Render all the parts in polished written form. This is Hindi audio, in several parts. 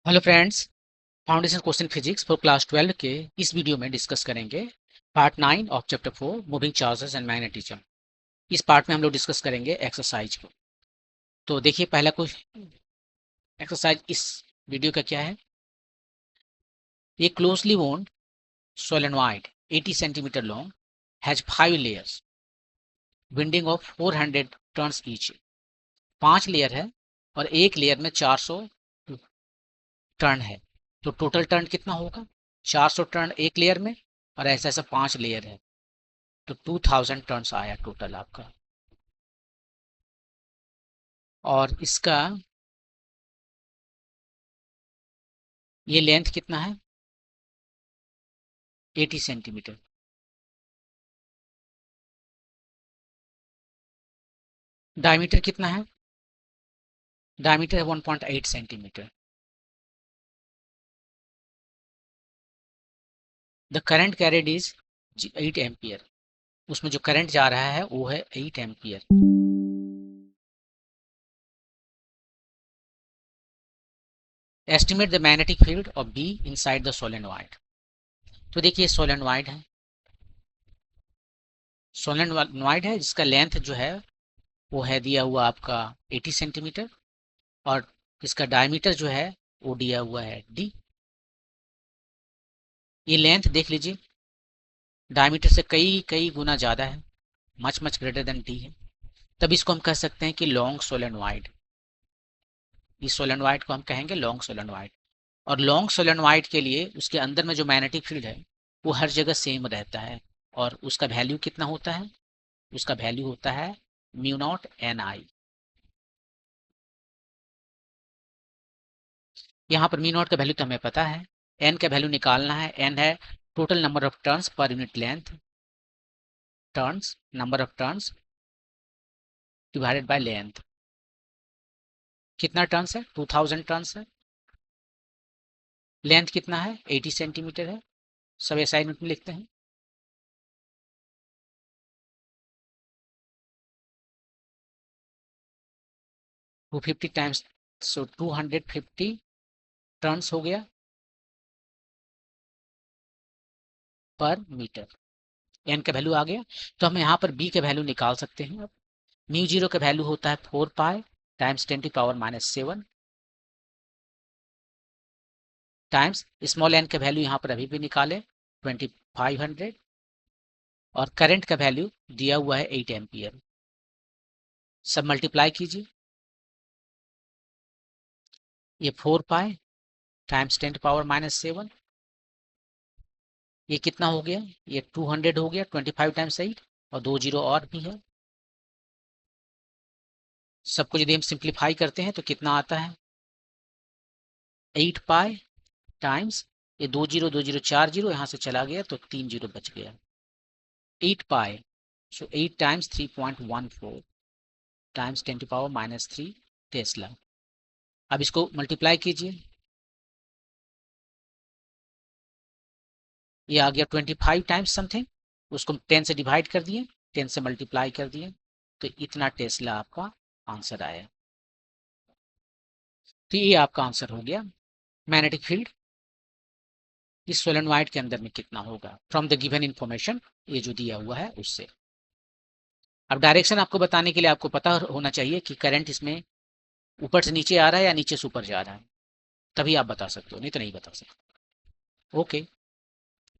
Hello friends, foundation question physics for class 12 के इस वीडियो में डिस्कस करेंगे part 9 of chapter 4 moving charges and magnetism. इस पार्ट में हम लोग डिस्कस करेंगे एक्सरसाइज को। तो देखिए पहला कुछ एक्सरसाइज इस वीडियो का क्या है। ये closely wound solenoid 80 centimetre long has 5 layers winding of 400 turns each. 5 layer है और एक लेयर में 400 टर्न है। तो टोटल टर्न कितना होगा? 400 टर्न एक लेयर में और ऐसा ऐसा 5 लेयर है, तो 2000 टर्न्स आया टोटल आपका। और इसका ये लेंथ कितना है? 80 सेंटीमीटर। डायमीटर कितना है? डायमीटर है 1.8 centimetre. The current carried is 8 ampere. उसमें जो करंट जा रहा है वो है 8 ampere. Estimate the magnetic field of be inside the solenoid. तो देखिए सोलेनॉइड है, सोलेनॉइड है जिसका लेंथ जो है वो है दिया हुआ आपका 80 सेंटीमीटर और इसका डायमीटर जो है वो दिया हुआ है डी। ये लेंथ देख लीजिए डायमीटर से कई कई गुना ज्यादा है, much much greater than D है। तब इसको हम कह सकते हैं कि लॉन्ग सोलेनॉइड। इस सोलेनॉइड को हम कहेंगे लॉन्ग सोलेनॉइड। और लॉन्ग सोलेनॉइड के लिए उसके अंदर में जो मैग्नेटिक फील्ड है वो हर जगह सेम रहता है। और उसका वैल्यू कितना होता है? उसका वैल्यू होता है म्यू नॉट एन आई। यहाँ पर म्यू नॉट का वैल्यू तो हमें पता है, एन का वैल्यू निकालना है। एन है total number of turns per unit length, turns number of turns divided by length. कितना टर्न्स है? 2000 टर्न्स है। लेंथ कितना है? 80 सेंटीमीटर है। सब असाइनमेंट में लिखते हैं। 250 टाइम्स, सो 250 टर्न्स हो गया पर मीटर। एन का वैल्यू आ गया तो हम यहाँ पर बी का वैल्यू निकाल सकते हैं। अब म्यू जीरो का वैल्यू होता है 4 pi times 10⁻⁻7 times small N का वैल्यू यहाँ पर अभी भी निकाले 2500 और करंट का वैल्यू दिया हुआ है 8 एम्पियर। सब मल्टीप्लाई कीजिए। ये 4 पाई टाइम्स 10⁻⁻7, ये कितना हो गया? ये 200 हो गया। 25 टाइम्स 8 और 2 जीरो और भी है। सबको यदि हम सिंप्लीफाई करते हैं तो कितना आता है? 8 पाई टाइम्स ये 2 जीरो 4 जीरो यहाँ से चला गया तो 3 जीरो बच गया। 8 पाई, सो 8 टाइम्स 3.14 टाइम्स 10⁻⁻3 टेस्ला। अब इसको मल्टीप्लाई कीजिए। ये आ गया 25 टाइम्स समथिंग, उसको 10 से डिवाइड कर दिए, 10 से मल्टीप्लाई कर दिए, तो इतना टेस्ला आपका आंसर आया। तो ये आपका आंसर हो गया। मैग्नेटिक फील्ड इस सोलेनॉइड के अंदर में कितना होगा फ्रॉम द गिवन इंफॉर्मेशन, ये जो दिया हुआ है उससे। अब डायरेक्शन आपको बताने के लिए आपको पता होना चाहिए कि करंट इसमें ऊपर से नीचे आ रहा है या नीचे से ऊपर जा रहा है, तभी आप बता सकते हो, नहीं तो नहीं बता सकते। ओके,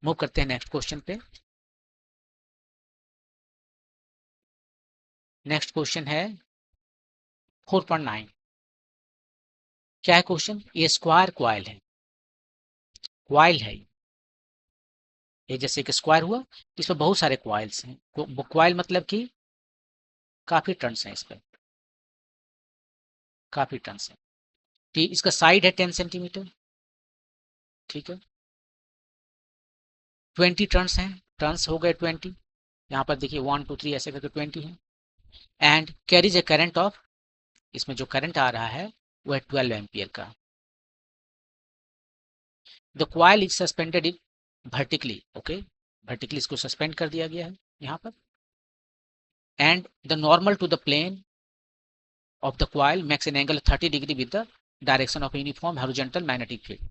मूव करते हैं नेक्स्ट क्वेश्चन पे। नेक्स्ट क्वेश्चन है 4.9। क्या है क्वेश्चन? ये स्क्वायर क्वाइल है, क्वाइल है ये जैसे एक स्क्वायर हुआ, इसमें बहुत सारे क्वाइल्स हैं। क्वाइल मतलब कि काफी टर्न्स हैं इस पर, काफी टर्न्स हैं। ठीक, इसका साइड है 10 सेंटीमीटर। ठीक है, 20 टर्न्स हैं, टर्न्स हो गए 20। यहाँ पर देखिए 1 2 3 ऐसे करके 20 है। And carries A current of, इसमें जो करंट आ रहा है वो है 12 एम्पियर का। The coil is suspended in vertically, okay, vertically इसको सस्पेंड कर दिया गया है यहाँ पर। And the normal to the plane of the coil makes an angle 30 degree with the direction of uniform horizontal magnetic field.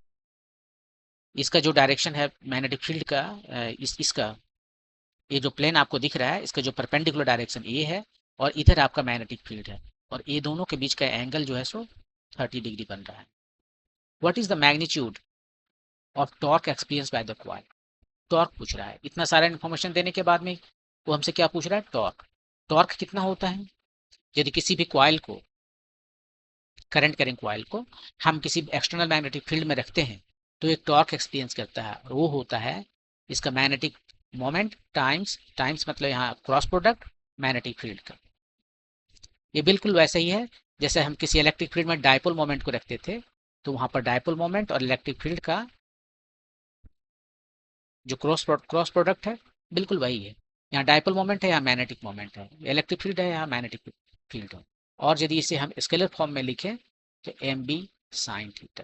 इसका जो डायरेक्शन है मैग्नेटिक फील्ड का, इसका ये जो प्लेन आपको दिख रहा है इसका जो परपेंडिकुलर डायरेक्शन ये है और इधर आपका मैग्नेटिक फील्ड है और ये दोनों के बीच का एंगल जो है सो 30 डिग्री बन रहा है। What is the magnitude of torque experience by the coil? Torque पूछ रहा है। इतना सारा इन्फॉर्मेशन देने के बाद में वो हमसे क्या पूछ रहा है? टॉर्क। टॉर्क कितना होता है? यदि किसी भी कॉइल को, करंट करेंट कॉइल को हम किसी एक्सटर्नल मैग्नेटिक फील्ड में रखते हैं तो एक टॉर्क एक्सपीरियंस करता है और वो होता है इसका मैग्नेटिक मोमेंट टाइम्स मतलब यहाँ क्रॉस प्रोडक्ट मैग्नेटिक फील्ड का। ये बिल्कुल वैसे ही है जैसे हम किसी इलेक्ट्रिक फील्ड में डायपोल मोमेंट को रखते थे तो वहां पर डायपोल मोमेंट और इलेक्ट्रिक फील्ड का जो क्रॉस प्रोडक्ट है बिल्कुल वही है। यहाँ डायपोल मोमेंट है, यहाँ मैग्नेटिक मोमेंट है, इलेक्ट्रिक फील्ड है, यहाँ मैग्नेटिक फील्ड है। और यदि इसे हम स्केलर फॉर्म में लिखें तो M B sine theta.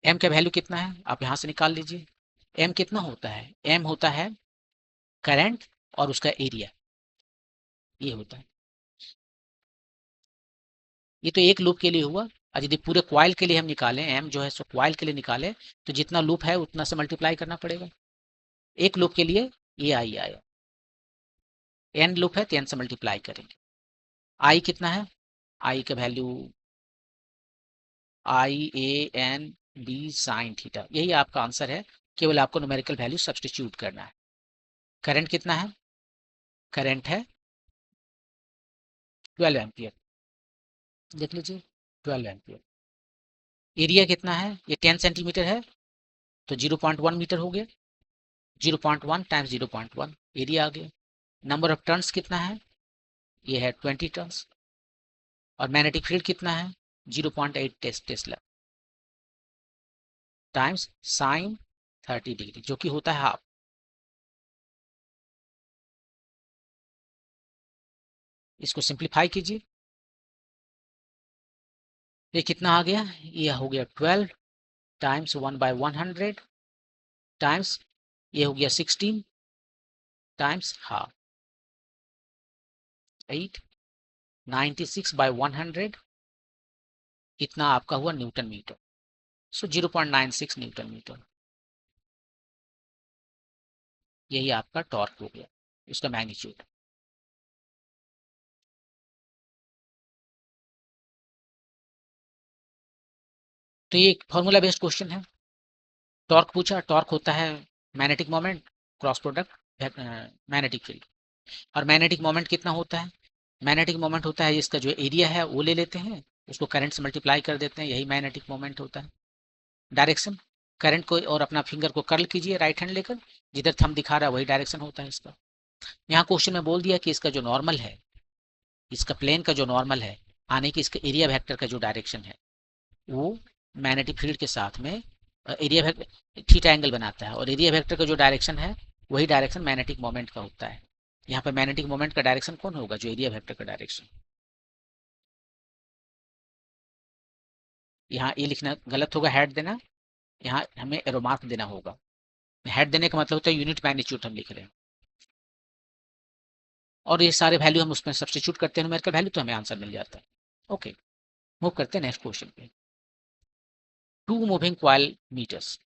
M का वैल्यू कितना है आप यहां से निकाल लीजिए। एम कितना होता है? एम होता है करंट और उसका एरिया, ये होता है। ये तो एक लूप के लिए हुआ और यदि पूरे क्वाइल के लिए हम निकालें एम जो है सो क्वाइल के लिए निकालें तो जितना लूप है उतना से मल्टीप्लाई करना पड़ेगा। एक लूप के लिए ये आई आया, एन लूप है तो एन से मल्टीप्लाई करेंगे। आई कितना है? आई का value I A N B sine theta, यही आपका आंसर है। केवल आपको न्यूमेरिकल वैल्यू सब्सटीट्यूट करना है। करंट कितना है? करंट है 12 एम्पियर, देख लीजिए 12 एम्पियर। एरिया कितना है? ये 10 सेंटीमीटर है तो 0.1 मीटर हो गया, 0.1 टाइम्स 0.1 एरिया आ गया। नंबर ऑफ टर्न्स कितना है? ये है 20 टर्न्स। और मैग्नेटिक फील्ड कितना है? 0.8 टेस्ला टाइम्स साइन 30 डिग्री जो कि होता है हाफ। इसको सिंप्लीफाई कीजिए, ये कितना आ गया? ये हो गया 12 टाइम्स 1/100 टाइम्स ये हो गया 16 टाइम्स हाफ 8 96/100 इतना आपका हुआ न्यूटन मीटर। सो 0.96 न्यूटन मीटर, यही आपका टॉर्क हो गया, इसका मैग्नीट्यूड। तो ये एक फॉर्मूला बेस्ड क्वेश्चन है। टॉर्क पूछा, टॉर्क होता है magnetic moment cross product magnetic field. और मैग्नेटिक मोमेंट कितना होता है? मैग्नेटिक मोमेंट होता है इसका जो एरिया है वो ले लेते हैं, उसको करंट से मल्टीप्लाई कर देते हैं, यही मैग्नेटिक मोमेंट होता है। डायरेक्शन, करंट को और अपना फिंगर को कर्ल कीजिए राइट हैंड लेकर, जिधर थंब दिखा रहा है वही डायरेक्शन होता है इसका। यहाँ क्वेश्चन में बोल दिया कि इसका जो नॉर्मल है, इसका प्लेन का जो नॉर्मल है आने की इसका एरिया वेक्टर का जो डायरेक्शन है वो मैग्नेटिक फील्ड के साथ में एरिया वेक्टर थीटा एंगल बनाता है और एरिया वेक्टर का जो डायरेक्शन है वही डायरेक्शन मैग्नेटिक मोमेंट का होता है। यहाँ पर मैग्नेटिक मोमेंट का डायरेक्शन कौन होगा? जो एरिया वेक्टर का डायरेक्शन। यहाँ ये लिखना गलत होगा, हेड देना, यहाँ हमें एरो मार्क देना होगा। हेड देने का मतलब होता है यूनिट मैग्नीट्यूड हम लिख रहे हैं और ये सारे वैल्यू हम उसमें सब्स्टिट्यूट करते हैं न्यूमेरिकल वैल्यू तो हमें आंसर मिल जाता है। ओके, मूव करते हैं नेक्स्ट क्वेश्चन पे। To moving coil meters,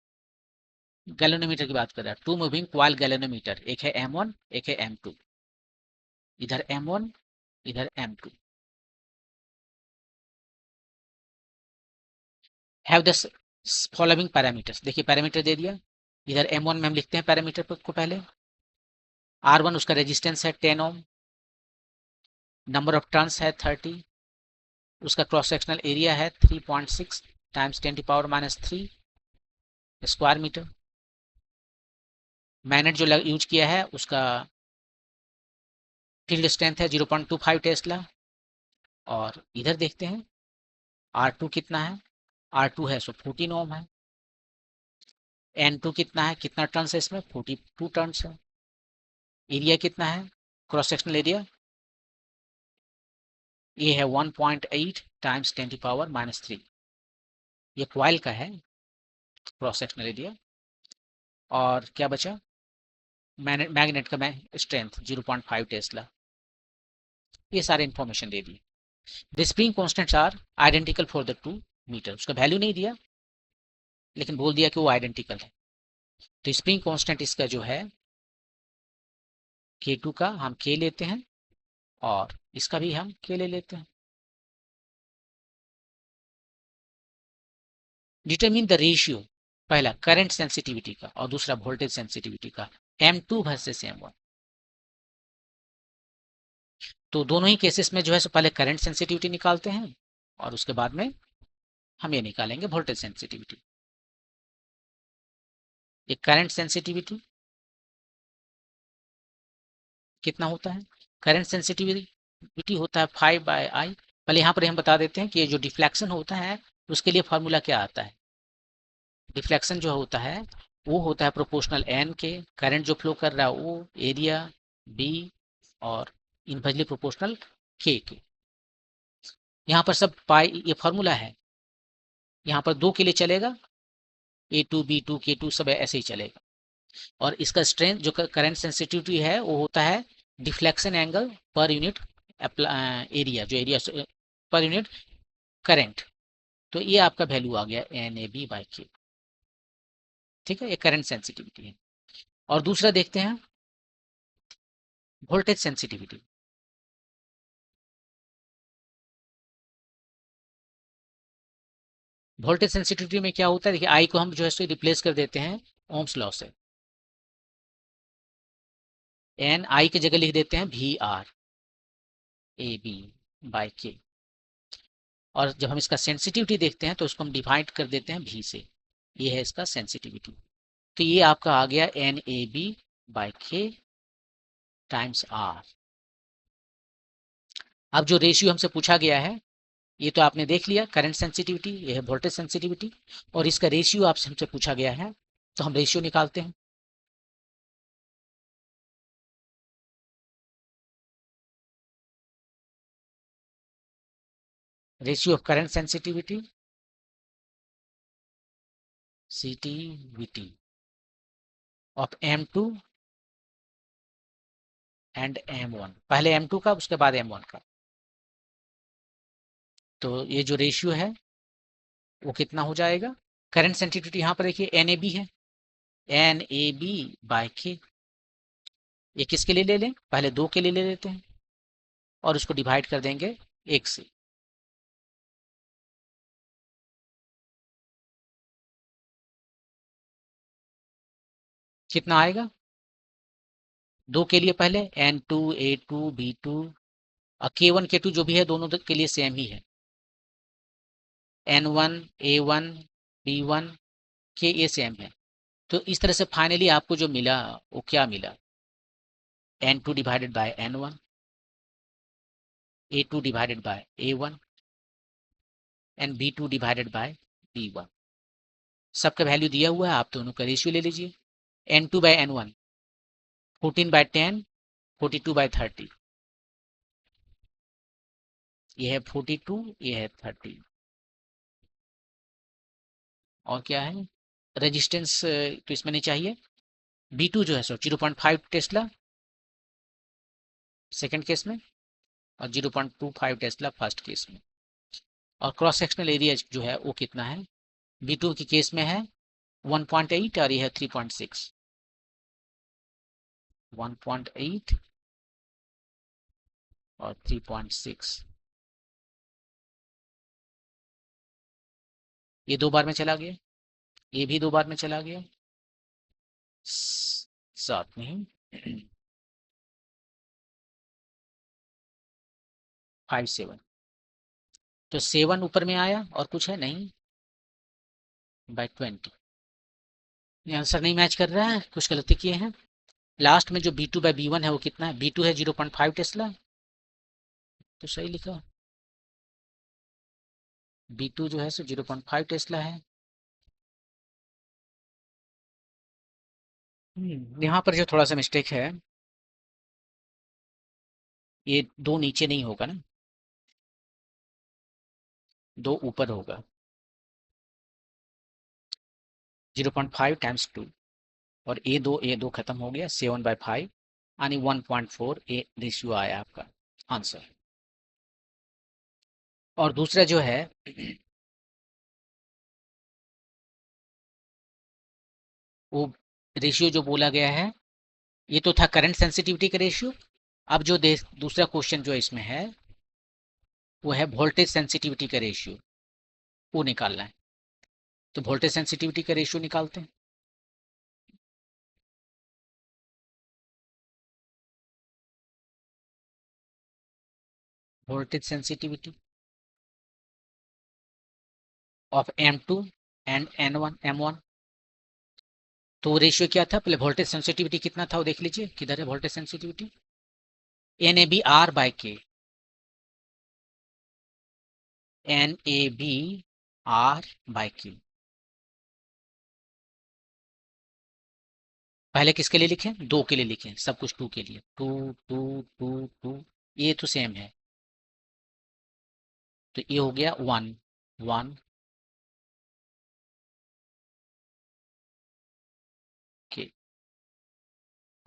galvanometer की बात कर रहा है। टू मूविंग क्वाइल गैलोनोमीटर, एक है M1 एक है M2, इधर M1 इधर M2 have the following parameters. देखिए पैरामीटर दे दिया, इधर M1 में हम लिखते हैं पैरामीटर को पहले। R1 उसका रेजिस्टेंस है 10 ओम, नंबर ऑफ टर्न्स है 30, उसका क्रॉस सेक्शनल एरिया है 3.6 टाइम्स 10⁻³ स्क्वायर मीटर। मैग्नेट जो यूज किया है उसका फील्ड स्ट्रेंथ है 0.25 टेस्ला। और इधर देखते हैं R2 कितना है? R2 है सो 14 ओम है। N2 कितना है? कितना टर्न्स है इसमें? 42 टर्न्स है। एरिया कितना है? क्रॉस सेक्शनल एरिया ये है 1.8 टाइम्स 10⁻³ ये क्वाइल का है क्रॉस सेक्शनल एरिया। और क्या बचा? मैग्नेट का स्ट्रेंथ 0.5 टेस्ला। ये सारे इंफॉर्मेशन दे दी। The spring constants are identical for the two metre, उसका वैल्यू नहीं दिया लेकिन बोल दिया कि वो आइडेंटिकल है। तो स्प्रिंग कांस्टेंट इसका जो है K2 का हम K लेते हैं और इसका भी हम K ले लेते हैं। डिटरमिन द रेशियो, पहला करंट सेंसिटिविटी का और दूसरा वोल्टेज सेंसिटिविटी का, M2 वर्सेस M1। तो दोनों ही केसेस में जो है सो पहले करंट सेंसिटिविटी निकालते हैं और उसके बाद में हम ये निकालेंगे वोल्टेज सेंसिटिविटी। एक करंट सेंसिटिविटी कितना होता है, करंट सेंसिटिविटी होता है 5/I। पहले यहाँ पर हम बता देते हैं कि ये जो डिफ्लेक्शन होता है उसके लिए फॉर्मूला क्या आता है। डिफ्लेक्शन जो होता है वो होता है प्रोपोर्शनल एन के, करंट जो फ्लो कर रहा है वो, एरिया बी, और इनवर्सली प्रोपोर्शनल के। यहाँ पर सब पाई ये फॉर्मूला है, यहाँ पर दो के लिए चलेगा, A2 B2 K2 सब ऐसे ही चलेगा। और इसका स्ट्रेंथ जो करंट सेंसिटिविटी है वो होता है deflection angle per unit area, जो एरिया पर यूनिट करंट। तो ये आपका वैल्यू आ गया NAB/K। ठीक है, ये करंट सेंसिटिविटी है। और दूसरा देखते हैं वोल्टेज सेंसिटिविटी। वोल्टेज सेंसिटिविटी में क्या होता है, देखिए आई को हम जो है सो रिप्लेस कर देते हैं ओम्स लॉ से। एन आई की जगह लिख देते हैं VRAB/K। और जब हम इसका सेंसिटिविटी देखते हैं तो उसको हम डिवाइड कर देते हैं V से, ये है इसका सेंसिटिविटी। तो ये आपका आ गया NAB/K टाइम्स R। अब जो रेशियो हमसे पूछा गया है ये तो आपने देख लिया, करंट सेंसिटिविटी, ये है वोल्टेज सेंसिटिविटी, और इसका रेशियो आपसे हमसे पूछा गया है तो हम रेशियो निकालते हैं। Ratio of current sensitivity CTVT of M2 and M1, पहले M2 का उसके बाद M1 का। तो ये जो रेशियो है वो कितना हो जाएगा, करंट सेंसिटिविटी यहाँ पर देखिए NAB है, NAB/K। ये किसके लिए ले लें, पहले दो के लिए ले लेते हैं और उसको डिवाइड कर देंगे एक से। कितना आएगा, दो के लिए पहले N2 A2 B2 और K1 K2 जो भी है दोनों के लिए सेम ही है, N1 A1 B1 K, ये सेम है। तो इस तरह से फाइनली आपको जो मिला वो क्या मिला, N2 divided by N1, A2 divided by A1 and B2 divided by B1। सबका वैल्यू दिया हुआ है, आप दोनों का रेशियो ले लीजिए। N2/N1 14/10 42/30, ये है 42, ये है 30। और क्या है, रेजिस्टेंस तो इसमें नहीं चाहिए। B2 जो है सो 0.5 टेस्ला सेकंड केस में और 0.25 टेस्ला फर्स्ट केस में। और क्रॉस सेक्शनल एरिया जो है वो कितना है, B2 के केस में है 1.8 और ये है 3.6, 1.8 और 3.6। ये दो बार में चला गया, ये भी दो बार में चला गया, साथ में 5 7। तो 7 ऊपर में आया और कुछ है नहीं, by 20। ये आंसर नहीं मैच कर रहा है, कुछ गलती किए हैं। लास्ट में जो B2/B1 है वो कितना है, B2 है 0.5 टेस्ला, तो सही लिखा। B2 जो है सो 0.5 टेस्ला है। यहाँ पर जो थोड़ा सा मिस्टेक है, ये दो नीचे नहीं होगा ना, दो ऊपर होगा, 0.5 टाइम्स 2, और ए दो खत्म हो गया, 7/5 यानी 1.4 ए रेशियो आया आपका आंसर। और दूसरा जो है वो रेशियो जो बोला गया है, ये तो था करंट सेंसिटिविटी का रेशियो। अब जो दूसरा क्वेश्चन जो इसमें है वो है वोल्टेज सेंसिटिविटी का रेशियो, वो निकालना है। तो वोल्टेज सेंसिटिविटी का रेशियो निकालते हैं। Voltage sensitivity of M2 and M1। तो रेशियो क्या था, पहले वोल्टेज सेंसिटिविटी कितना था वो देख लीजिए, किधर है वोल्टेज सेंसिटिविटी, NABR/K, NABR/K। पहले किसके लिए लिखें, दो के लिए लिखें, सब कुछ टू के लिए, टू टू टू टू, ये तो सेम है। तो ये हो गया 1 1 के।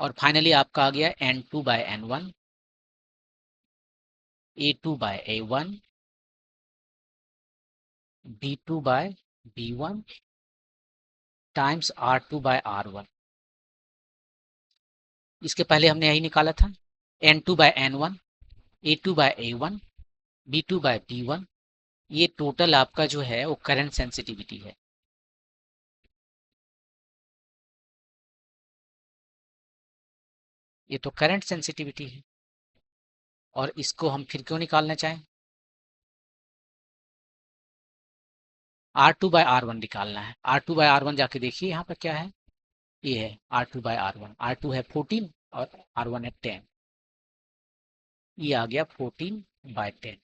और फाइनली आपका आ गया N2/N1, A2/A1, B2/B1 times R2/R1। इसके पहले हमने यही निकाला था, N2/N1, A2/A1, B2/B1। ये टोटल आपका जो है वो करंट सेंसिटिविटी है। ये तो करंट सेंसिटिविटी है। और इसको हम फिर क्यों निकालना चाहें, R2/R1 निकालना है। R2/R1 जाके देखिए यहाँ पर क्या है, ये है R2/R1। R2 है 14 और R1 है 10। ये आ गया 14/10।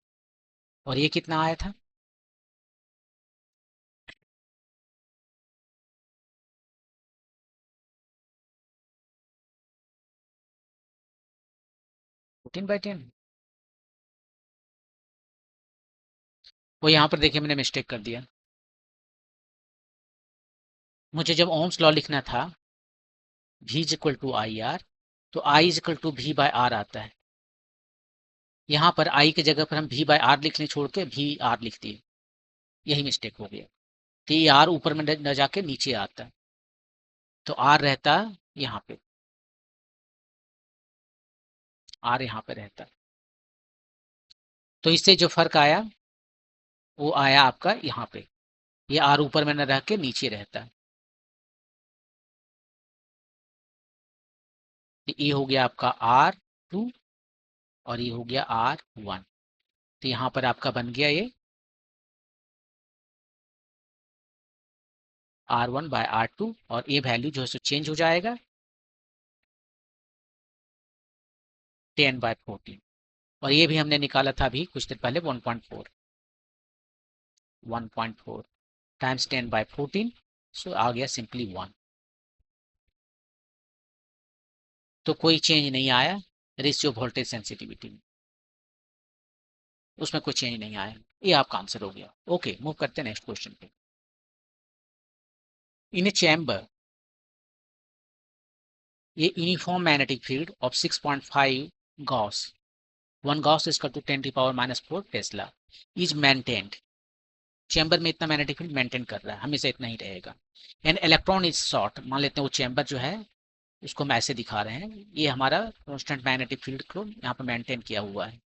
और ये कितना आया था, 14/10। वो यहाँ पर देखिए मैंने मिस्टेक कर दिया। मुझे जब ओम्स लॉ लिखना था V is equal to I R, तो I is equal to V/R आता है। यहाँ पर I की जगह पर हम V/R लिखने छोड़ के VR लिख दिए, यही मिस्टेक हो गया। तो ये R ऊपर में न जाके नीचे आता है, तो R रहता यहाँ पे, R यहाँ पे रहता। तो इससे जो फर्क आया वो आया आपका यहाँ पे, ये R ऊपर में न रह के नीचे रहता है। ये हो गया आपका R2 और ये हो गया R1। तो यहाँ पर आपका बन गया ये R1/R2, और ये वैल्यू जो है सो चेंज हो जाएगा 10/14। और ये भी हमने निकाला था अभी कुछ देर पहले 1.4 टाइम्स 10/14, सो आ गया सिंपली 1। तो कोई चेंज नहीं आया रेशियो वोल्टेज सेंसिटिविटी में, उसमें कोई चेंज नहीं आया। ये आपका आंसर हो गया। ओके, मूव करते हैं नेक्स्ट क्वेश्चन पे। इन ए chamber a uniform magnetic field of 6.5 Gauss, 1 Gauss is equal to 10 to the power minus 4 Tesla is maintained। Chamber में इतना मैग्नेटिक फील्ड मेंटेन कर रहा है, हमेशा इतना ही रहेगा। एन इलेक्ट्रॉन इज शॉर्ट, मान लेते हैं वो चैम्बर जो है उसको हम ऐसे दिखा रहे हैं, ये हमारा कांस्टेंट मैग्नेटिक फील्ड को यहाँ पर मेंटेन किया हुआ है।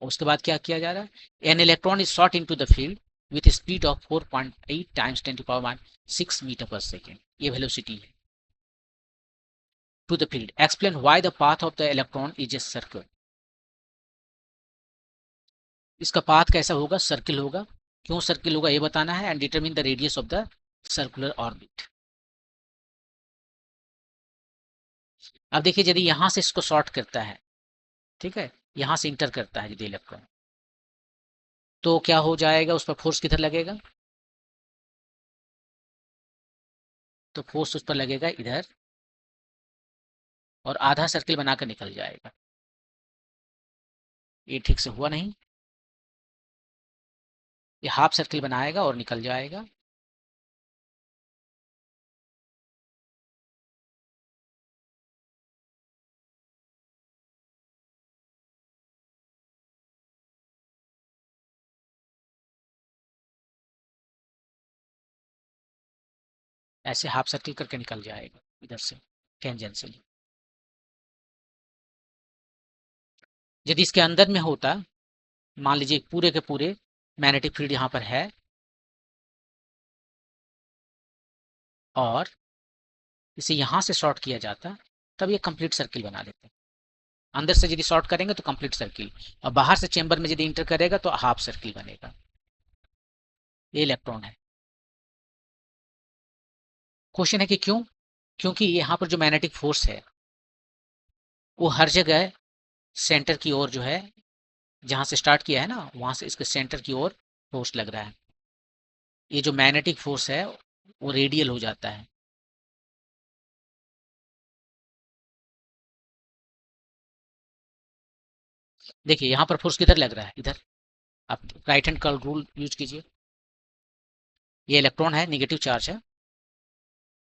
उसके बाद क्या किया जा रहा है, an electron is short into the field with speed of 4.8 times 10 to the power 6 metre per second, ये वेलोसिटी है to the field। Explain why the path of the electron is a circle। इसका पाथ कैसा होगा, सर्किल होगा। क्यों सर्किल होगा ये बताना है। And determine the radius of the circular orbit. अब देखिए यदि यहां से इसको शॉर्ट करता है, ठीक है, यहां से इंटर करता है यदि इलेक्ट्रॉन, तो क्या हो जाएगा, उस पर फोर्स किधर लगेगा, तो फोर्स उस पर लगेगा इधर, और आधा सर्किल बनाकर निकल जाएगा। ये ठीक से हुआ नहीं, ये हाफ सर्किल बनाएगा और निकल जाएगा। ऐसे हाफ सर्किल करके निकल जाएगा इधर से टेंजेंशियली। यदि इसके अंदर में होता, मान लीजिए पूरे के पूरे मैग्नेटिक फील्ड यहाँ पर है और इसे यहाँ से शॉर्ट किया जाता, तब ये कंप्लीट सर्किल बना लेते। अंदर से यदि शॉर्ट करेंगे तो कंप्लीट सर्किल, और बाहर से चेंबर में यदि इंटर करेगा तो हाफ सर्किल बनेगा। ये इलेक्ट्रॉन है। क्वेश्चन है कि क्यों? क्योंकि यहाँ पर जो मैग्नेटिक फोर्स है वो हर जगह सेंटर की ओर जो है, जहां से स्टार्ट किया है ना वहां से इसके सेंटर की ओर फोर्स लग रहा है। ये जो मैग्नेटिक फोर्स है वो रेडियल हो जाता है। देखिए यहाँ पर फोर्स किधर लग रहा है, इधर। आप right hand curl rule use कीजिए। ये इलेक्ट्रॉन है, नेगेटिव चार्ज है।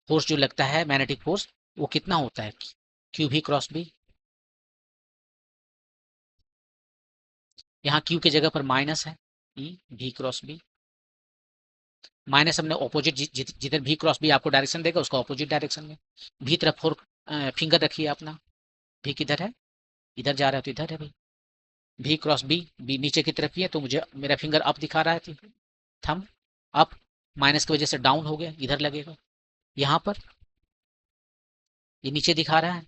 फोर्स जो लगता है मैग्नेटिक फोर्स वो कितना होता है, क्यू भी क्रॉस बी। यहाँ क्यू की जगह पर माइनस है, ई भी क्रॉस बी। माइनस हमने ऑपोजिट, जिधर भी क्रॉस बी आपको डायरेक्शन देगा उसका ऑपोजिट डायरेक्शन में। भी तरफ फोर फिंगर रखिए अपना। भी किधर है, इधर जा रहा है तो इधर है भाई। भी क्रॉस बी, बी नीचे की तरफ ही है तो मुझे मेरा फिंगर अप दिखा रहा है, थंब अप। माइनस की वजह से डाउन हो गया, इधर लगेगा। यहाँ पर ये नीचे दिखा रहा है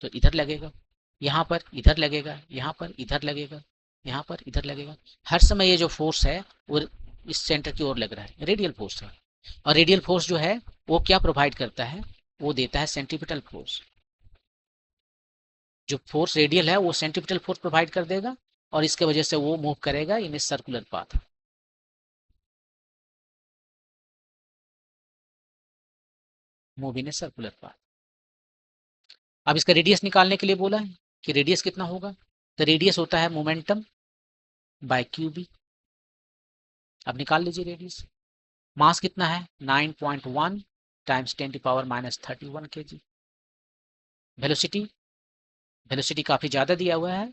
तो इधर लगेगा। यहाँ पर इधर लगेगा, यहाँ पर इधर लगेगा, यहाँ पर इधर लगेगा। हर समय ये जो फोर्स है वो इस सेंटर की ओर लग रहा है, रेडियल फोर्स है। और रेडियल फोर्स जो है वो क्या प्रोवाइड करता है, वो देता है सेंट्रीपिटल फोर्स। जो फोर्स रेडियल है वो सेंट्रीपिटल फोर्स प्रोवाइड कर देगा और इसके वजह से वो मूव करेगा in a circular path. Move in a circular path. अब इसका रेडियस निकालने के लिए बोला है कि रेडियस कितना होगा, तो रेडियस होता है मोमेंटम बाय क्यूबी। अब निकाल लीजिए रेडियस। मास कितना है, 9.1 टाइम्स 10⁻³ kg। वेलोसिटी, वेलोसिटी काफी ज्यादा दिया हुआ है,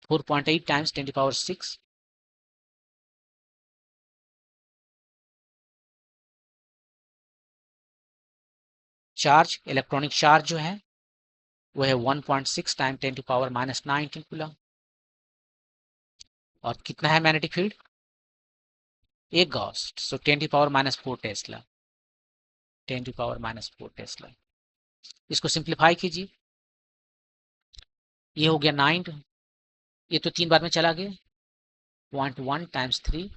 4.8 टाइम्स 10⁶। चार्ज, इलेक्ट्रॉनिक चार्ज जो है वो है 1.6 टाइम 10⁻⁹ कूलम। और कितना है मैग्नेटिक फील्ड, 1 गॉस, सो 10⁻⁴ टेस्ला। 10⁻⁴ टेस्ला। इसको सिंप्लीफाई कीजिए, ये हो गया 9, ये तो 3 बार में चला गया, 0.1 टाइम्स 3।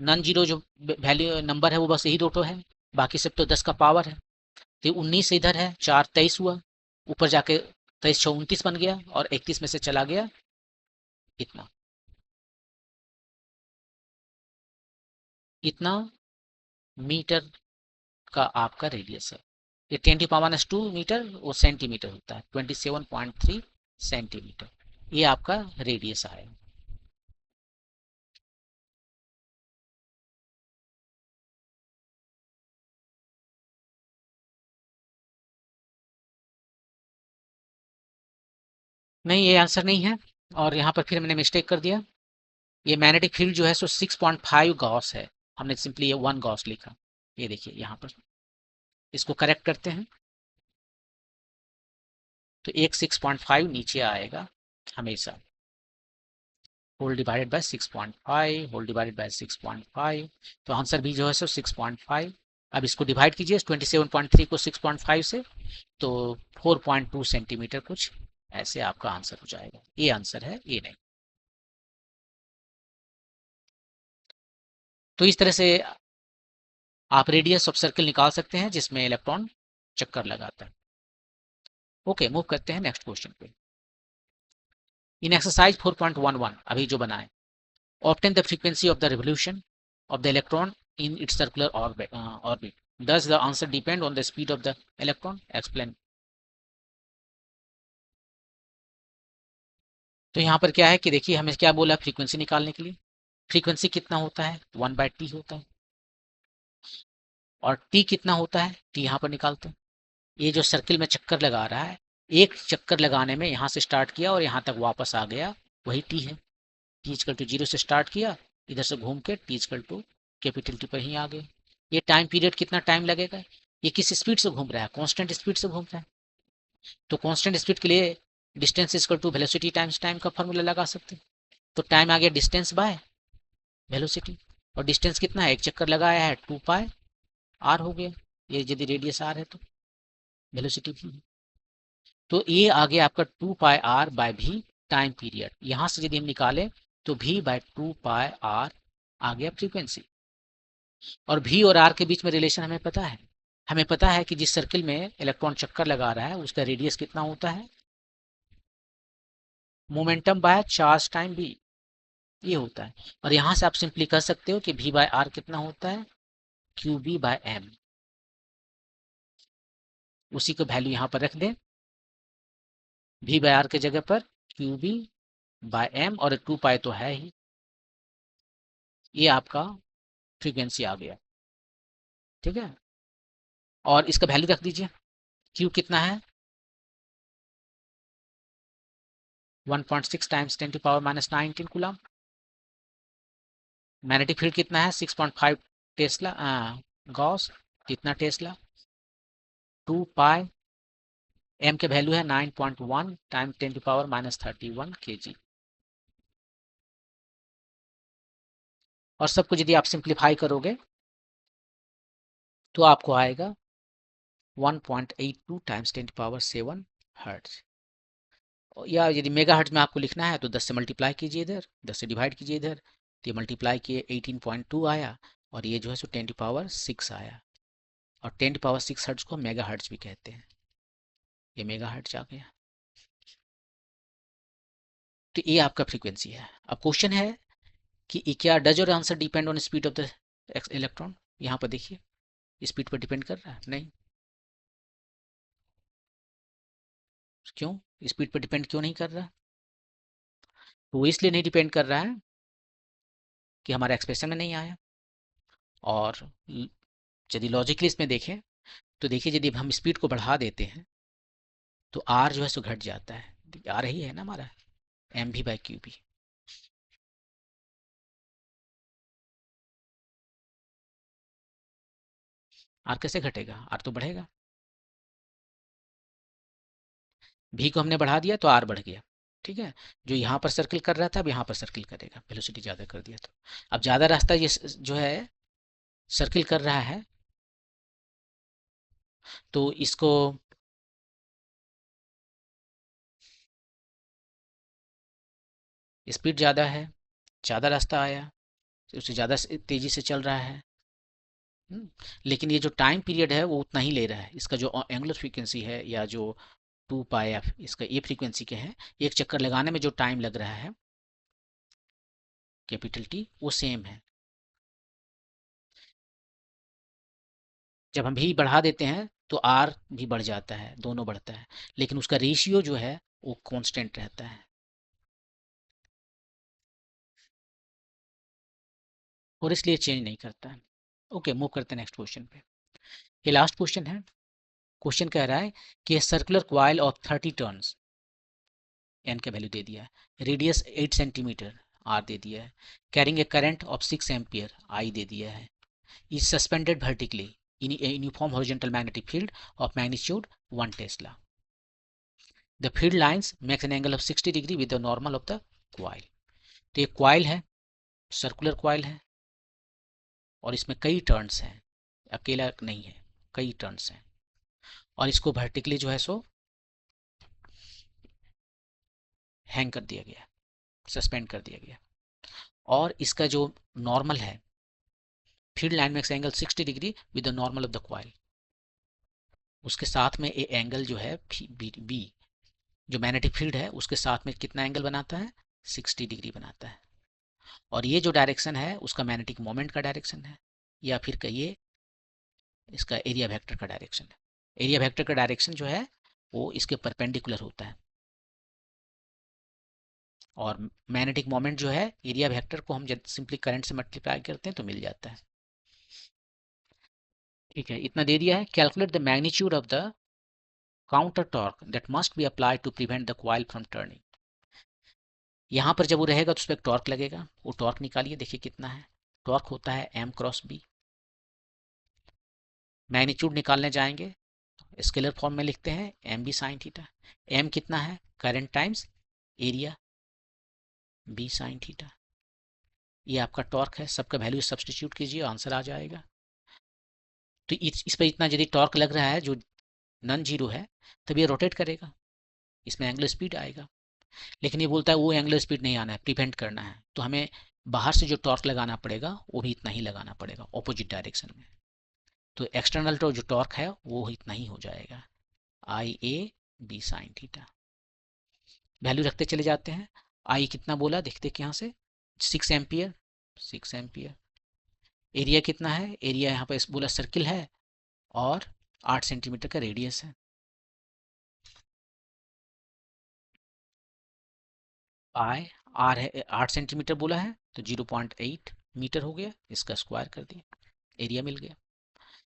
नॉन जीरो जो वैल्यू नंबर है वो बस यही दोटो है, बाकी सब तो 10 का पावर है। तो 19 इधर है, 4 23 हुआ, ऊपर जाके 23 6 29 बन गया और 31 में से चला गया इतना। इतना मीटर का आपका रेडियस है। ये 10⁻² मीटर वो सेंटीमीटर होता है, 27.3 सेंटीमीटर। ये आपका रेडियस आएगा। नहीं, ये आंसर नहीं है और यहाँ पर फिर मैंने मिस्टेक कर दिया। ये मैग्नेटिक फील्ड जो है सो 6.5 गॉस है, हमने सिंपली ये 1 गॉस लिखा। ये देखिए यहाँ पर इसको करेक्ट करते हैं तो एक 6.5 नीचे आएगा हमेशा। Whole divided by 6.5, whole divided by 6.5, तो आंसर भी जो है सो 6.5। अब इसको डिवाइड कीजिए 27.3 को 6.5 से, तो 4.2 सेंटीमीटर कुछ ऐसे आपका आंसर हो जाएगा। ये आंसर है, ये नहीं। तो इस तरह से आप रेडियस ऑफ सर्कल निकाल सकते हैं जिसमें इलेक्ट्रॉन चक्कर लगाता है। ओके, मूव करते हैं नेक्स्ट क्वेश्चन पे। इन एक्सरसाइज 4.11 अभी जो बनाए, obtain the frequency of the revolution of the electron in its circular orbit. Does the answer depend on the speed of the electron? Explain. तो यहाँ पर क्या है कि देखिए हमें क्या बोला फ्रीक्वेंसी निकालने के लिए। फ्रीक्वेंसी कितना होता है, 1/t होता है। और t कितना होता है, t यहाँ पर निकालते हैं। ये जो सर्किल में चक्कर लगा रहा है, एक चक्कर लगाने में यहाँ से स्टार्ट किया और यहाँ तक वापस आ गया, वही t है। t = 0 से स्टार्ट किया, इधर से घूम के t = कैपिटल T पर ही आ गए। ये टाइम पीरियड कितना टाइम लगेगा, ये किस स्पीड से घूम रहा है, कांस्टेंट स्पीड से घूम रहा है। तो कांस्टेंट स्पीड के लिए distance equal to velocity times time का फॉर्मूला लगा सकते हैं। तो टाइम आ गया डिस्टेंस बाय वेलोसिटी, और डिस्टेंस कितना है, एक चक्कर लगाया है 2 पाई आर हो गया, ये यदि रेडियस आर है तो वेलोसिटी भी है। तो ये आ गया आपका 2 पाई आर बाय भी टाइम पीरियड। यहां से यदि हम निकालें तो भी बाय 2 पाई आर आ गया फ्रीक्वेंसी। और भी और आर के बीच में रिलेशन हमें पता है, हमें पता है कि जिस सर्किल में इलेक्ट्रॉन चक्कर लगा रहा है उसका रेडियस कितना होता है, मोमेंटम बाय चार्ज टाइम भी, ये होता है। और यहां से आप सिंपली कह सकते हो कि भी बाय आर कितना होता है, क्यू बी बाय एम। उसी को वैल्यू यहां पर रख दें, भी बाय आर के जगह पर क्यू बी बाय एम, और 2 पाई तो है ही, ये आपका फ्रीक्वेंसी आ गया। ठीक है, और इसका वैल्यू रख दीजिए, क्यू कितना है 1.6 टाइम्स 10⁻⁻19 कूलम। मैग्नेटिक फील्ड कितना है 6.5 टेस्ला गॉस, कितना टेस्ला, 2 पाई एम के वैल्यू है 9.1 टाइम 10⁻⁻31 kg। और सबको यदि आप सिंप्लीफाई करोगे तो आपको आएगा 1.82 टाइम्स 10⁻7 हर्ट्ज। या यदि मेगा हर्ट्ज में आपको लिखना है तो 10 से मल्टीप्लाई कीजिए, इधर 10 से डिवाइड कीजिए इधर, तो ये मल्टीप्लाई किए 18.2 आया, और ये जो है सो 10⁻6 आया। और 10⁻6 हर्ट्ज को मेगा हर्ट्ज भी कहते हैं, ये मेगा हर्ट्ज आ गया। तो ये आपका फ्रीक्वेंसी है। अब क्वेश्चन है कि क्या does your answer depend on speed of the electron. यहाँ पर देखिए स्पीड पर डिपेंड कर रहा है, नहीं। क्यों स्पीड पर डिपेंड क्यों नहीं कर रहा, तो वो इसलिए नहीं डिपेंड कर रहा है कि हमारा एक्सप्रेशन में नहीं आया। और यदि लॉजिकली इसमें देखें तो देखिए यदि हम स्पीड को बढ़ा देते हैं तो आर जो है सो घट जाता है, आ रही है ना हमारा एम भी बाई क्यू भी। आर कैसे घटेगा, आर तो बढ़ेगा। भी को हमने बढ़ा दिया तो आर बढ़ गया, ठीक है। जो यहाँ पर सर्किल कर रहा था अब यहाँ पर सर्किल करेगा, वेलोसिटी ज़्यादा कर दिया तो अब ज़्यादा रास्ता ये जो है सर्किल कर रहा है, तो इसको स्पीड ज़्यादा है, ज़्यादा रास्ता आया, उससे ज़्यादा तेज़ी से चल रहा है। लेकिन ये जो टाइम पीरियड है वो उतना ही ले रहा है, इसका जो एंगुलर फ्रीक्वेंसी है या जो 2 पाई एफ इसका ये फ्रीक्वेंसी के हैं, एक चक्कर लगाने में जो टाइम लग रहा है कैपिटल टी वो सेम है। जब हम भी बढ़ा देते हैं तो आर भी बढ़ जाता है, दोनों बढ़ता है, लेकिन उसका रेशियो जो है वो कांस्टेंट रहता है, और इसलिए चेंज नहीं करता है। ओके, मूव करते हैं नेक्स्ट क्वेश्चन पे। ये लास्ट क्वेश्चन है। क्वेश्चन कह रहा है कि circular coil of 30 turns, N का वैल्यू दे दिया है, रेडियस 8 सेंटीमीटर आर दे दिया है, carrying a current of 6 ampere I दे दिया है, is suspended vertically in a uniform horizontal magnetic field of magnitude 1 Tesla. The field lines makes an angle of 60 degree with the normal of the coil. तो ये कॉइल है, सर्कुलर कॉइल है, और इसमें कई टर्न्स हैं, अकेला नहीं है, कई टर्न्स हैं, और इसको वर्टिकली जो है सो हैंग कर दिया गया, सस्पेंड कर दिया गया। और इसका जो नॉर्मल है, field line makes angle 60 degree with the normal of the coil, उसके साथ में ये एंगल जो है बी, जो मैग्नेटिक फील्ड है उसके साथ में कितना एंगल बनाता है, 60 डिग्री बनाता है। और ये जो डायरेक्शन है उसका मैग्नेटिक मोमेंट का डायरेक्शन है, या फिर कहिए इसका एरिया वेक्टर का डायरेक्शन है। एरिया वेक्टर का डायरेक्शन जो है वो इसके परपेंडिकुलर होता है, और मैग्नेटिक मोमेंट जो है एरिया वेक्टर को हम जब सिंपली करंट से मल्टीप्लाई करते हैं तो मिल जाता है। ठीक है, इतना दे दिया है। Calculate the magnitude of the counter torque that must be applied to prevent the coil from turning. यहाँ पर जब वो रहेगा तो उस पर एक टॉर्क लगेगा, वो टॉर्क निकालिए, देखिए कितना है। टॉर्क होता है m क्रॉस बी, मैग्नीट्यूड निकालने जाएंगे, स्केलर फॉर्म में लिखते हैं M B sine theta. M कितना है, current times area, B sine theta. ये आपका टॉर्क है, सबका वैल्यू सब्सटीट्यूट कीजिए, आंसर आ जाएगा। तो इस पर इतना यदि टॉर्क लग रहा है जो नॉन जीरो है, तब ये रोटेट करेगा, इसमें एंगुलर स्पीड आएगा। लेकिन ये बोलता है वो एंगुलर स्पीड नहीं आना है, प्रिवेंट करना है, तो हमें बाहर से जो टॉर्क लगाना पड़ेगा वो भी इतना ही लगाना पड़ेगा ऑपोजिट डायरेक्शन में। तो एक्सटर्नल जो टॉर्क है वो इतना ही हो जाएगा, I A B sine theta. Value रखते चले जाते हैं। आई कितना बोला देखते कि यहाँ से 6 एम्पियर, 6 एम्पियर। एरिया कितना है, एरिया यहाँ पर बोला सर्किल है और 8 सेंटीमीटर का रेडियस है। पाई आर है 8 सेंटीमीटर बोला है, तो 0.8 मीटर हो गया, इसका स्क्वायर कर दिया, एरिया मिल गया।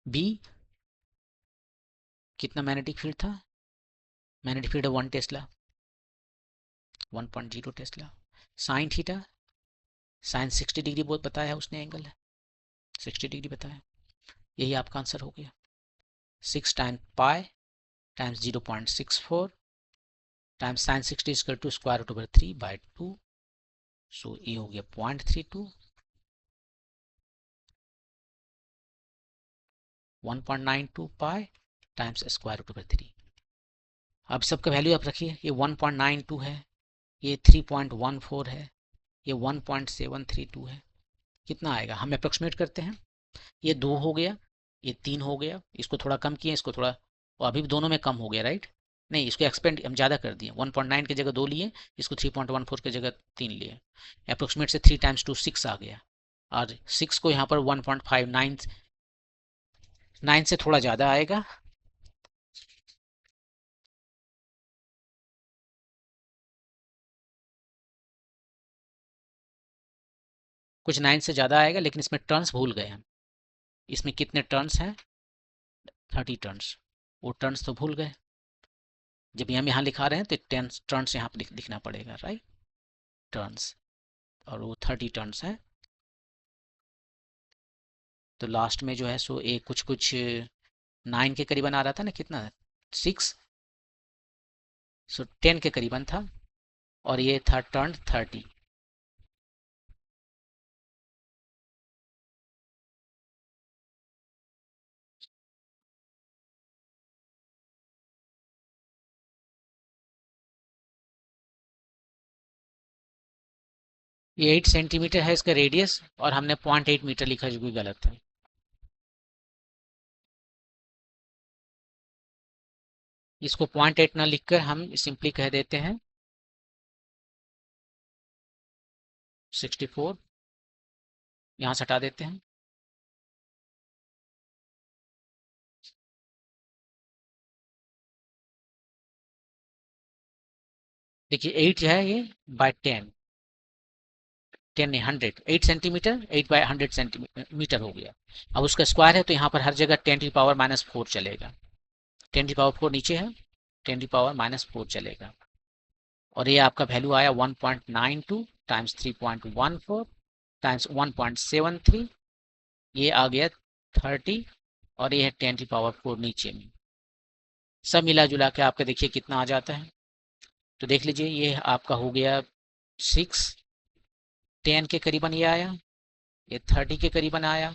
बी कितना मैग्नेटिक फील्ड था, मैग्नेटिक फील्ड है 1 tesla, 1.0 tesla. Sine theta, sine 60 degree बहुत बताया उसने, एंगल है 60 डिग्री बताया, यही आपका आंसर हो गया। 6 time pi times 0.64 times sine 60 equal to square root over 3/2। So ये हो गया 0.32, 1.92 pi times square root over 3। अब सबका वैल्यू आप रखिए, ये 1.92 है, ये 3.14 है, ये 1.732 है। कितना आएगा, हम अप्रोक्सीमेट करते हैं। ये 2 हो गया, ये 3 हो गया, इसको थोड़ा कम किए, इसको थोड़ा, और अभी भी दोनों में कम हो गया, राइट। नहीं, इसको एक्सपेंड हम ज़्यादा कर दिए, 1.9 की जगह 2 लिए, इसको 3.14 की जगह 3 लिए। अप्रोक्सीमेट से 3 टाइम्स 2 6 आ गया, और 6 को यहाँ पर 1.59 9 से थोड़ा ज़्यादा आएगा। कुछ 9 से ज़्यादा आएगा, लेकिन इसमें टर्न्स भूल गए हम। इसमें कितने टर्न्स हैं, 30 टर्न्स, वो टर्न्स तो भूल गए। जब हम यहाँ लिखा रहे हैं तो टर्न्स यहाँ पर लिखना पड़ेगा, राइट, टर्न्स, और वो 30 टर्न्स है। तो लास्ट में जो है सो एक कुछ कुछ 9 के करीबन आ रहा था ना, कितना 6, सो 10 के करीबन था, और ये था टर्न 30। ये 8 सेंटीमीटर है इसका रेडियस, और हमने 0.8 मीटर लिखा जो कि गलत है। इसको 0.8 ना लिखकर हम सिंपली कह देते हैं 64, यहाँ से हटा देते हैं। देखिए 8 जो है ये बाय 10, 10 नहीं 100, 8 सेंटीमीटर 8/100 सेंटीमीटर हो गया। अब उसका स्क्वायर है तो यहाँ पर हर जगह 10⁻⁻⁴ चलेगा, 10⁻⁴ नीचे है, 10⁻⁻⁴ चलेगा। और ये आपका वैल्यू आया 1.92 टाइम्स 3.14 टाइम्स 1.73, ये आ गया 30, और ये है 10⁻⁴ नीचे में। सब मिला जुला के आपका देखिए कितना आ जाता है। तो देख लीजिए ये आपका हो गया 6, 10 के करीबन ये आया, ये 30 के करीबन आया,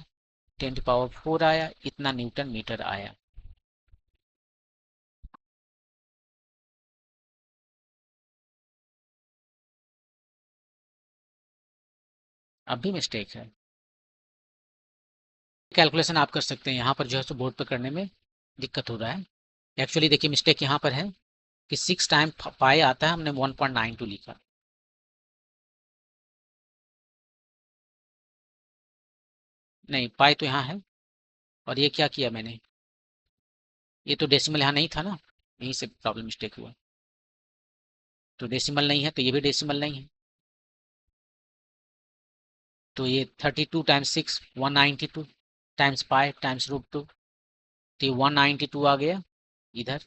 10⁻⁴ आया, इतना न्यूटन मीटर आया। अब भी मिस्टेक है, कैलकुलेशन आप कर सकते हैं, यहाँ पर जो है सो बोर्ड पर करने में दिक्कत हो रहा है। एक्चुअली देखिए मिस्टेक यहाँ पर है कि 6 टाइम पाई आता है, हमने 1.92 लिखा। नहीं, पाई तो यहाँ है, और ये क्या किया मैंने, ये तो डेसिमल यहाँ नहीं था ना, यहीं से प्रॉब्लम मिस्टेक हुआ। तो डेसिमल नहीं है तो ये भी डेसिमल नहीं है, तो ये 32 टाइम्स 6 192 टाइम्स पाई टाइम्स √2, तो ये 192 आ गया इधर।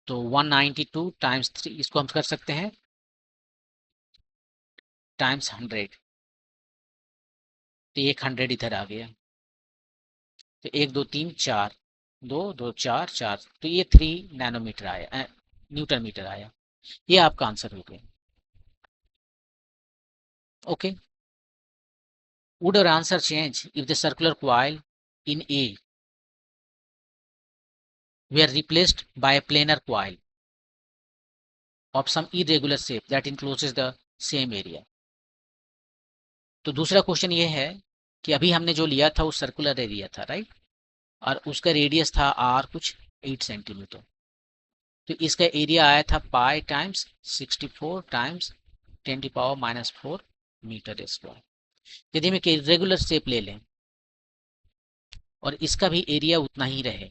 तो 192 टाइम्स 3, इसको हम कर सकते हैं टाइम्स 100, तो 100 इधर आ गया। तो 1 2 3 4, 2 2 4 4, तो ये 3 नैनोमीटर आया, न्यूटन मीटर आया। ये आपका आंसर हो गया। Okay, would your answer change if the circular coil in A were replaced by a planar coil of some irregular shape that encloses the same area? तो दूसरा क्वेश्चन ये है कि अभी हमने जो लिया था वो सर्कुलर एरिया था, राइट, और उसका रेडियस था आर कुछ 8 सेंटीमीटर। तो इसका एरिया आया था pi times 64 times 10⁻⁻⁴ metre square. यदि हम एक इरेगुलर शेप ले लें और इसका भी एरिया उतना ही रहे,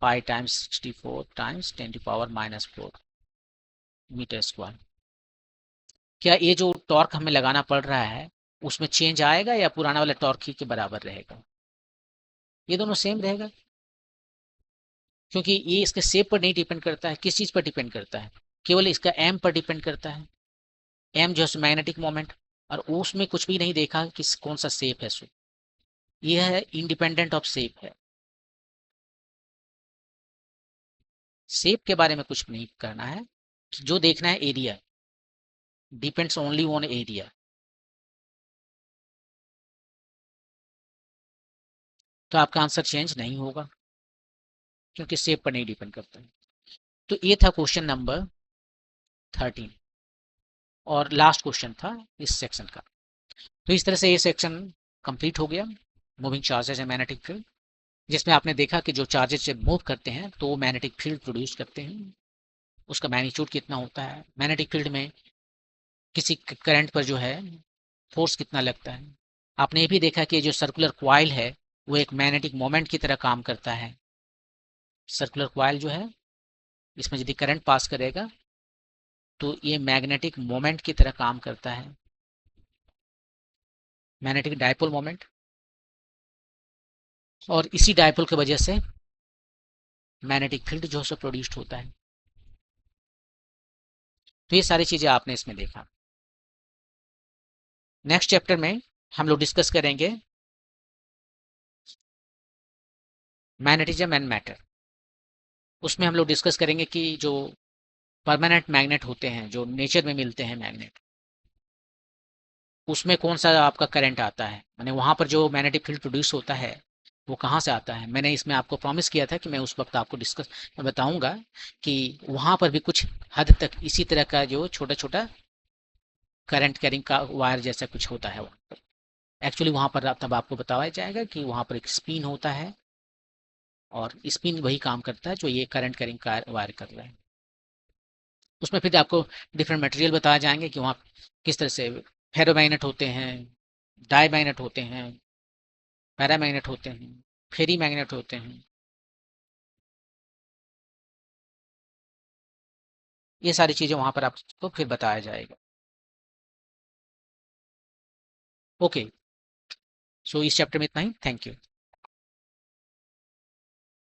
pi times 64 times 10⁻⁻⁴ metre square, क्या ये जो टॉर्क हमें लगाना पड़ रहा है उसमें चेंज आएगा या पुराना वाला टॉर्क ही के बराबर रहेगा? ये दोनों सेम रहेगा, क्योंकि ये इसके शेप पर नहीं डिपेंड करता है। किस चीज पर डिपेंड करता है? केवल इसका एम पर डिपेंड करता है। एम जो है मैग्नेटिक मोमेंट, और उसमें कुछ भी नहीं देखा कि कौन सा शेप है। सो ये है इंडिपेंडेंट ऑफ शेप है। शेप के बारे में कुछ नहीं करना है, जो देखना है area, depends only on area. तो आपका आंसर चेंज नहीं होगा क्योंकि शेप पर नहीं डिपेंड करता है। तो ये था क्वेश्चन नंबर 13 और लास्ट क्वेश्चन था इस सेक्शन का। तो इस तरह से ये सेक्शन कंप्लीट हो गया, moving charges and magnetic field, जिसमें आपने देखा कि जो चार्जेस जब मूव करते हैं तो वो मैग्नेटिक फील्ड प्रोड्यूस करते हैं। उसका मैग्नीट्यूड कितना होता है, मैग्नेटिक फील्ड में किसी करंट पर जो है फोर्स कितना लगता है। आपने ये भी देखा कि जो सर्कुलर क्वाइल है वो एक मैग्नेटिक मोमेंट की तरह काम करता है। सर्कुलर क्वाइल जो है इसमें यदि करंट पास करेगा तो ये मैग्नेटिक मोमेंट की तरह काम करता है, मैग्नेटिक डायपोल मोमेंट, और इसी डायपोल की वजह से मैग्नेटिक फील्ड जो है प्रोड्यूस्ड होता है। तो ये सारी चीजें आपने इसमें देखा। नेक्स्ट चैप्टर में हम लोग डिस्कस करेंगे मैग्नेटिज्म एंड मैटर। उसमें हम लोग डिस्कस करेंगे कि जो परमानेंट मैग्नेट होते हैं, जो नेचर में मिलते हैं मैग्नेट, उसमें कौन सा आपका करंट आता है, माने वहां पर जो मैग्नेटिक फील्ड प्रोड्यूस होता है वो कहाँ से आता है। मैंने इसमें आपको प्रॉमिस किया था कि मैं उस वक्त आपको डिस्कस बताऊंगा कि वहां पर भी कुछ हद तक इसी तरह का जो छोटा छोटा करंट कैरिंग का वायर जैसा कुछ होता है। वहाँ पर एक्चुअली वहां पर तब आपको बताया जाएगा कि वहां पर एक स्पिन होता है और स्पिन वही काम करता है जो ये करंट कैरिंग का वायर कर रहा है। उसमें फिर आपको डिफरेंट मटेरियल बताए जाएंगे कि वहाँ किस तरह से फेरोमैग्नेट होते हैं, डाई मैग्नेट होते हैं, पैरामैग्नेट होते हैं, फेरी मैग्नेट होते हैं। ये सारी चीज़ें वहाँ पर आपको फिर बताया जाएगा। ओके, सो इस चैप्टर में इतना ही। Thank you.